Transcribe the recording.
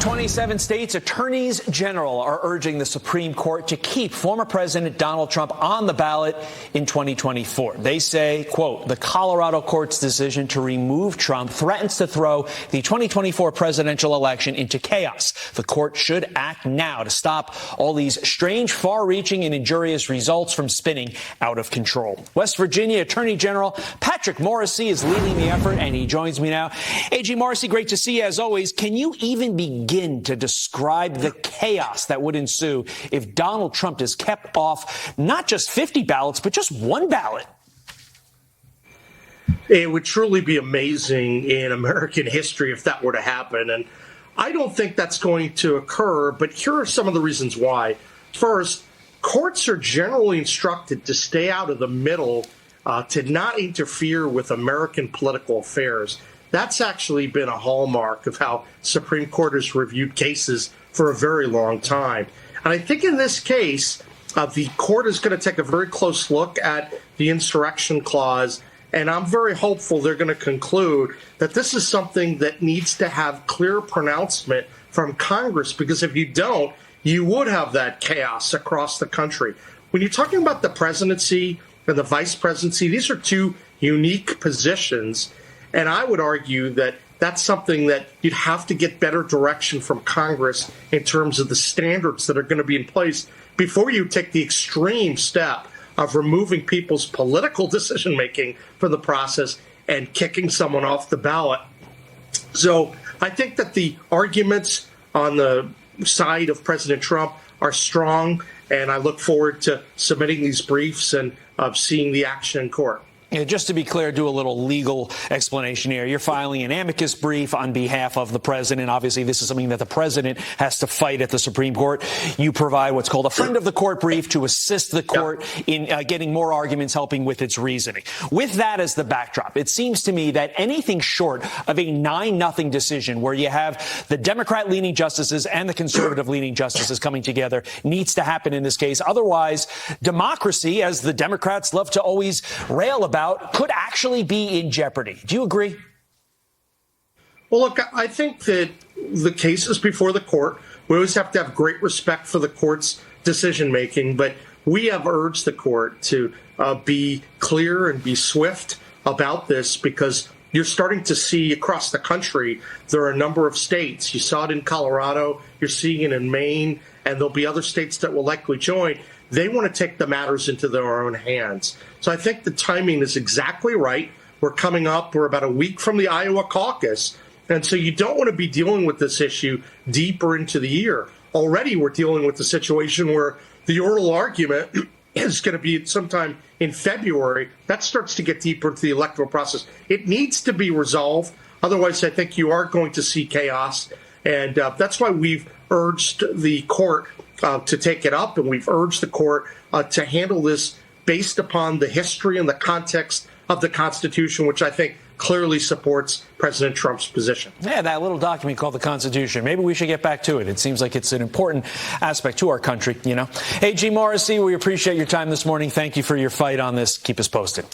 27 states' attorneys general are urging the Supreme Court to keep former President Donald Trump on the ballot in 2024. They say, quote, the Colorado court's decision to remove Trump threatens to throw the 2024 presidential election into chaos. The court should act now to stop all these strange, far-reaching and injurious results from spinning out of control. West Virginia Attorney General Patrick Morrisey is leading the effort, and he joins me now. AG Morrisey, great to see you as always. Can you even begin to describe the chaos that would ensue if Donald Trump is kept off not just 50 ballots, but just one ballot? It would truly be amazing in American history if that were to happen. And I don't think that's going to occur, but here are some of the reasons why. First, courts are generally instructed to stay out of the middle, to not interfere with American political affairs. That's actually been a hallmark of how Supreme Court has reviewed cases for a very long time. And I think in this case, the court is going to take a very close look at the insurrection clause. And I'm very hopeful they're going to conclude that this is something that needs to have clear pronouncement from Congress, because if you don't, you would have that chaos across the country. When you're talking about the presidency and the vice presidency, these are two unique positions. And I would argue that that's something that you'd have to get better direction from Congress in terms of the standards that are going to be in place before you take the extreme step of removing people's political decision-making from the process and kicking someone off the ballot. So I think that the arguments on the side of President Trump are strong, and I look forward to submitting these briefs and seeing the action in court. Yeah, just to be clear, do a little legal explanation here. You're filing an amicus brief on behalf of the president. Obviously, this is something that the president has to fight at the Supreme Court. You provide what's called a friend of the court brief to assist the court in getting more arguments, helping with its reasoning. With that as the backdrop, it seems to me that anything short of a 9-0 decision where you have the Democrat-leaning justices and the conservative-leaning justices coming together needs to happen in this case. Otherwise, democracy, as the Democrats love to always rail about, could actually be in jeopardy. Do you agree? Well, look, I think that the cases before the court, we always have to have great respect for the court's decision-making, but we have urged the court to be clear and be swift about this, because you're starting to see across the country, there are a number of states. You saw it in Colorado, you're seeing it in Maine, and there'll be other states that will likely join. They want to take the matters into their own hands. So I think the timing is exactly right. We're about a week from the Iowa caucus. And so you don't want to be dealing with this issue deeper into the year. Already we're dealing with the situation where the oral argument is going to be sometime in February. That starts to get deeper into the electoral process. It needs to be resolved. Otherwise, I think you are going to see chaos. And that's why we've urged the court to take it up, and we've urged the court to handle this based upon the history and the context of the Constitution, which I think clearly supports President Trump's position. Yeah, that little document called the Constitution. Maybe we should get back to it. It seems like it's an important aspect to our country, you know. Hey, G. Morrisey, we appreciate your time this morning. Thank you for your fight on this. Keep us posted.